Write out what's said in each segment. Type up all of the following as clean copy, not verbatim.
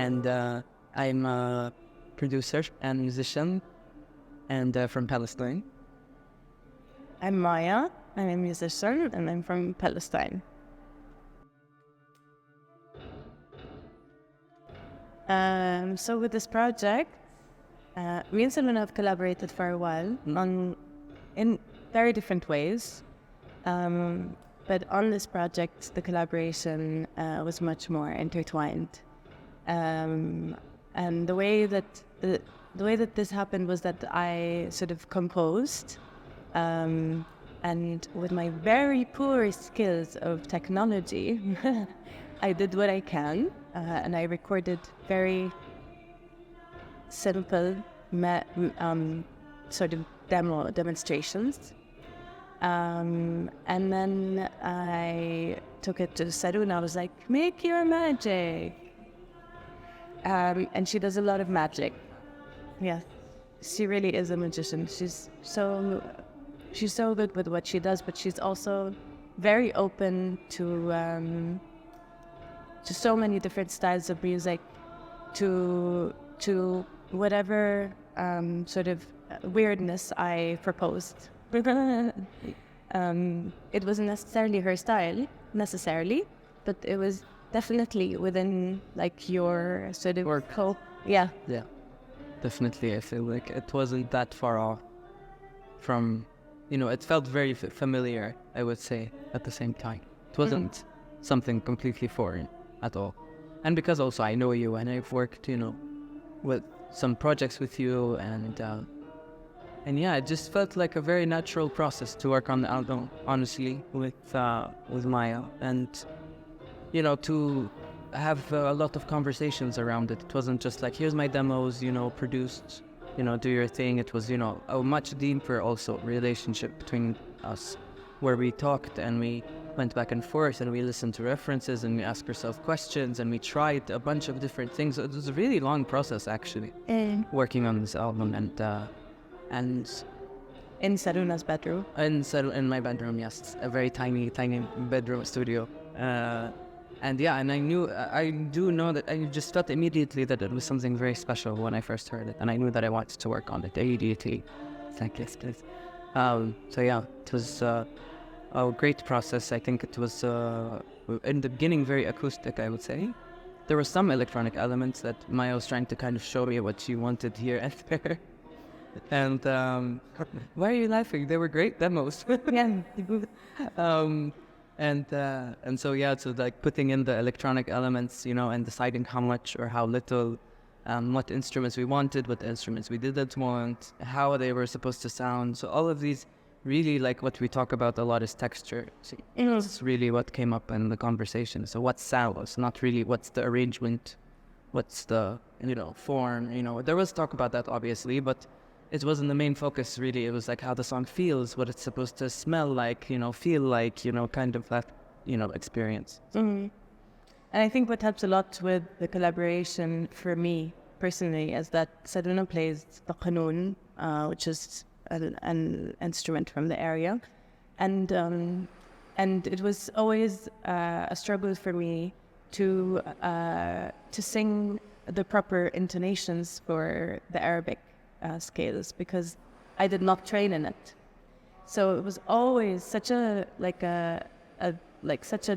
and I'm a producer and musician, and from Palestine. I'm Maya. I'm a musician, and I'm from Palestine. So with this project, me and Sarouna have collaborated for a while in very different ways. But on this project, the collaboration was much more intertwined. And the way that this happened was that I sort of composed, and with my very poor skills of technology, I did what I can, and I recorded very simple sort of demonstrations. And then I took it to Sarouna. I was like, make your magic. And she does a lot of magic. Yes, she really is a magician. She's so good with what she does, but she's also very open to so many different styles of music, to whatever sort of weirdness I proposed. It wasn't necessarily her style, but it was definitely within like your sort of work. Yeah, Definitely. I feel like it wasn't that far off from, it felt very familiar, I would say, at the same time. It wasn't something completely foreign at all. And because also I know you and I've worked, with some projects with you, and yeah, it just felt like a very natural process to work on the album, honestly, with Maya, and to have a lot of conversations around it. It wasn't just like, here's my demos, produced, do your thing. It was, a much deeper also relationship between us, where we talked and we went back and forth and we listened to references and we asked ourselves questions and we tried a bunch of different things. It was a really long process, actually, working on this album. And in Sarouna's bedroom. In my bedroom, yes, a very tiny bedroom studio. And I do know that I just felt immediately that it was something very special when I first heard it, and I knew that I wanted to work on it immediately. Thank you, please. So yeah, it was a great process. I think it was in the beginning very acoustic, I would say. There were some electronic elements that Maya was trying to kind of show me what she wanted here and there. And why are you laughing? They were great demos. Yeah. And so yeah, so like putting in the electronic elements, and deciding how much or how little, what instruments we wanted, what instruments we didn't want, how they were supposed to sound. So all of these, really, like what we talk about a lot is texture. So it's really what came up in the conversation. So what sounds, not really what's the arrangement, what's the form. There was talk about that obviously, but it wasn't the main focus, really. It was like how the song feels, what it's supposed to smell like, feel like, kind of that, experience. Mm-hmm. And I think what helps a lot with the collaboration for me personally is that Sarouna plays the qanun, which is an instrument from the area. And it was always a struggle for me to sing the proper intonations for the Arabic scales, because I did not train in it. So it was always such a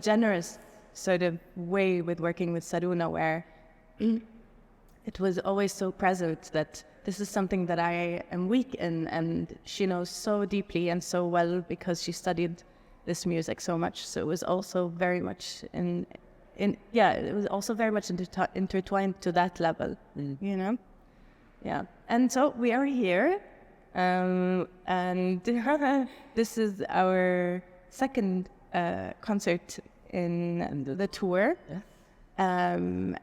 generous sort of way with working with Sarouna, where it was always so present that this is something that I am weak in, and she knows so deeply and so well because she studied this music so much. So it was also very much it was also very much intertwined to that level, Yeah, and so we are here, and this is our second concert in the tour, and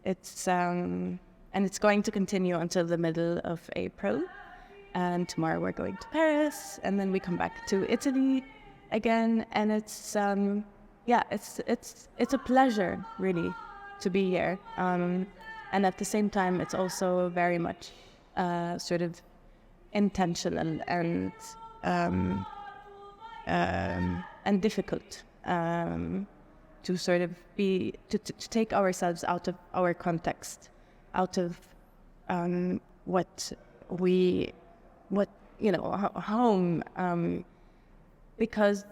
it's going to continue until the middle of April. And tomorrow we're going to Paris, and then we come back to Italy again. And it's a pleasure, really, to be here. And at the same time, it's also very much sort of intentional and difficult. to sort of to take ourselves out of our context, out of home, because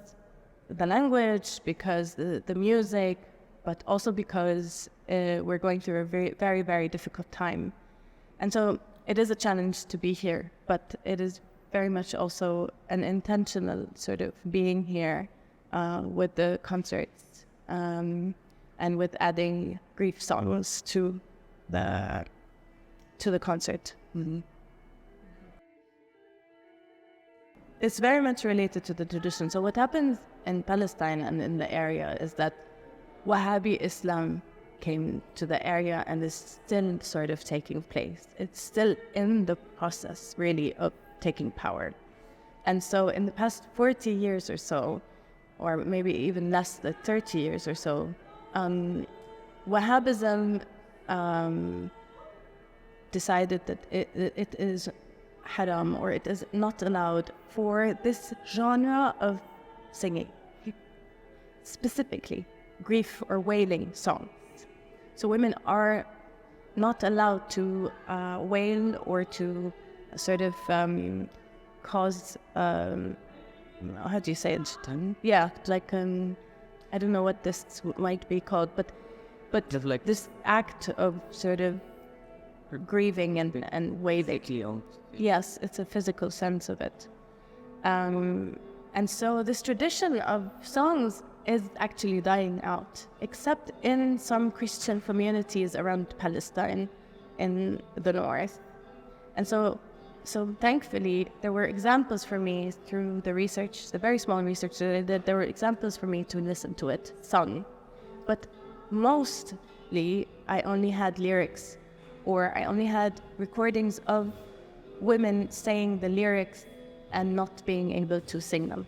the language, because the music, but also because we're going through a very, very, very difficult time. And so it is a challenge to be here, but it is very much also an intentional sort of being here with the concerts and with adding grief songs to the concert. Mm-hmm. It's very much related to the tradition. So what happens in Palestine and in the area is that Wahhabi Islam came to the area and is still sort of taking place. It's still in the process, really, of taking power. And so in the past 40 years or so, or maybe even less than 30 years or so, Wahhabism decided that it is haram, or it is not allowed for this genre of singing, specifically grief or wailing songs. So women are not allowed to wail or to sort of cause, how do you say it? Yeah, like, I don't know what this might be called, but like this act of sort of grieving and wailing. Yes, it's a physical sense of it. And so this tradition of songs is actually dying out, except in some Christian communities around Palestine in the north. And so thankfully, there were examples for me through the research, the very small research that I did, there were examples for me to listen to it sung. But mostly, I only had lyrics, or I only had recordings of women saying the lyrics and not being able to sing them.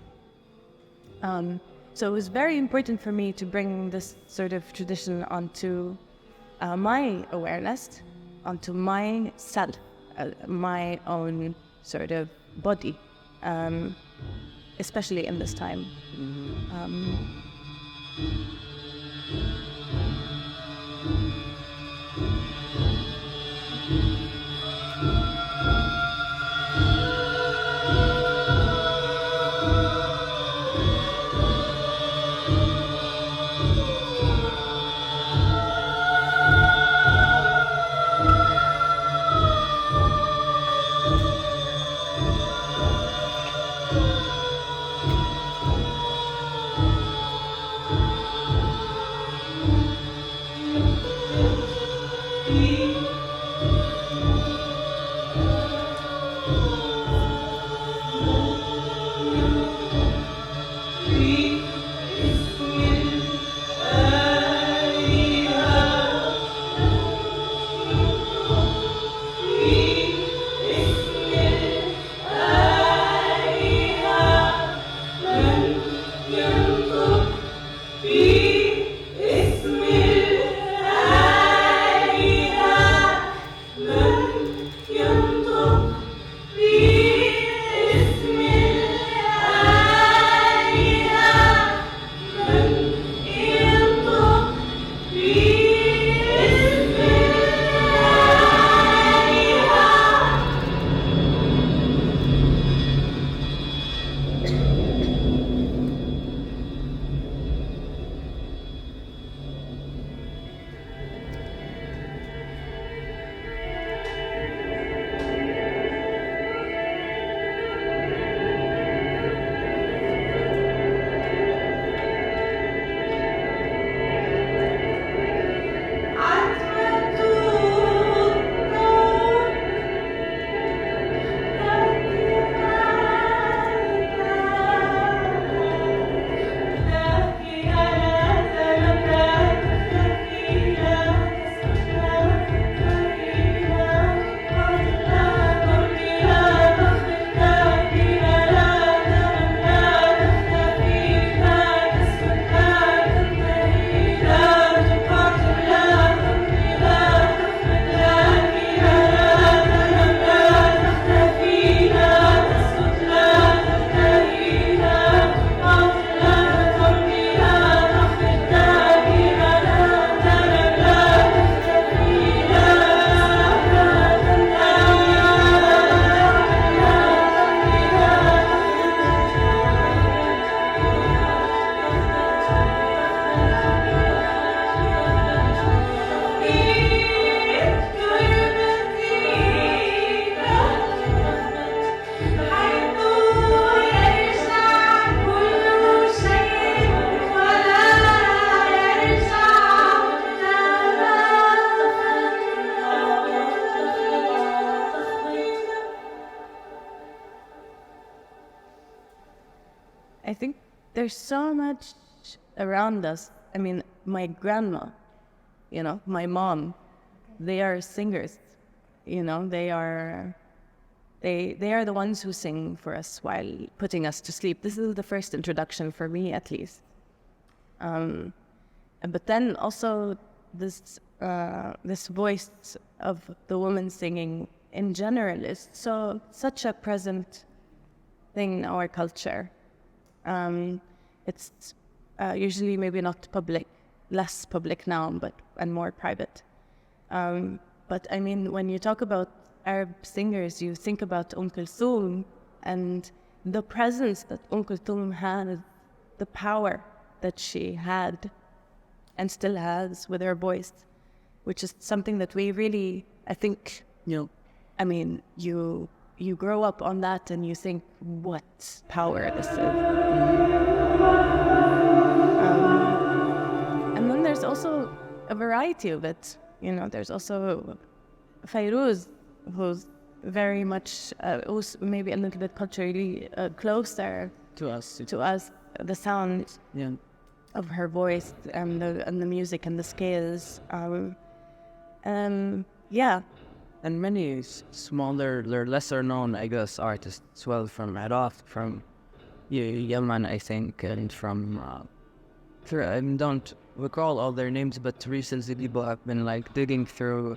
So it was very important for me to bring this sort of tradition onto my awareness, onto myself, my own sort of body, especially in this time. there's so much around us. I mean, my grandma, my mom, they are singers. They are the ones who sing for us while putting us to sleep. This is the first introduction for me, at least. But then also this voice of the woman singing in general is such a present thing in our culture. It's usually maybe not public, less public now, and more private. But I mean, when you talk about Arab singers, you think about Kulthum and the presence that Kulthum had, the power that she had and still has with her voice, which is something that we really, I think, I mean, you grow up on that and you think, what power this is. And then there's also a variety of it. There's also Fairuz, who's very much, who's maybe a little bit culturally closer to us, the sound of her voice and the music and the scales. And many smaller, lesser known, I guess, artists as well, from Iraq, from Yemen, I think, and from I don't recall all their names, but recently people have been like digging through,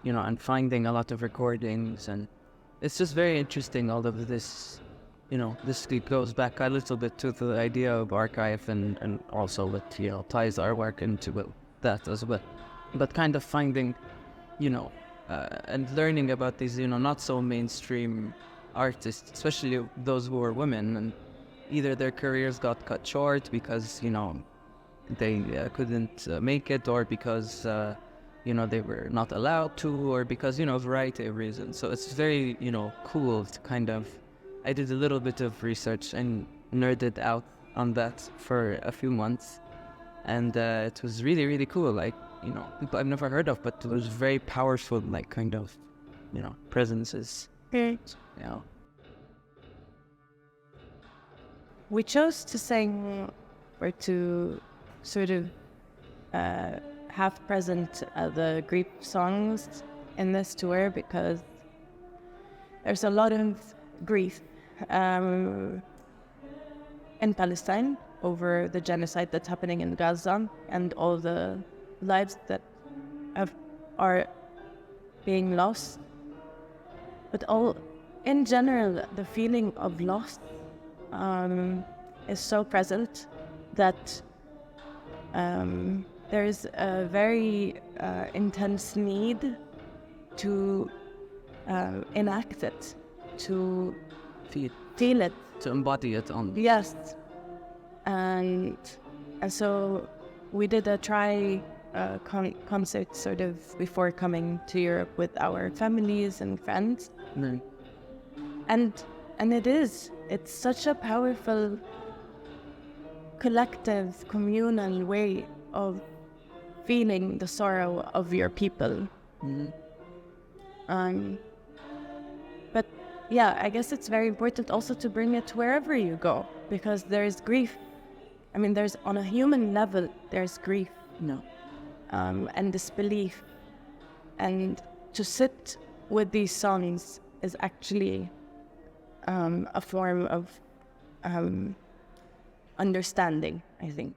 and finding a lot of recordings, and it's just very interesting. All of this, this goes back a little bit to the idea of archive, and also what ties our work into that as well. But kind of finding, and learning about these, not so mainstream artists, especially those who are women, and either their careers got cut short because, they couldn't make it, or because, they were not allowed to, or because, a variety of reasons. So it's very, cool to kind of, I did a little bit of research and nerded out on that for a few months. And it was really, really cool. Like, people I've never heard of, but it was very powerful, like, kind of, presences. Okay. We chose to sing, or to sort of have present the Greek songs in this tour because there's a lot of grief in Palestine over the genocide that's happening in Gaza and all the lives that are being lost. But in general, the feeling of loss is so present that there is a very intense need to enact it, to feel it, to embody it on. Yes, and so we did a concert sort of before coming to Europe with our families and friends, and it's such a powerful collective, communal way of feeling the sorrow of your people. But yeah, I guess it's very important also to bring it wherever you go, because there's grief. I mean, there's, on a human level, there's grief. And disbelief. And to sit with these songs is actually a form of understanding, I think.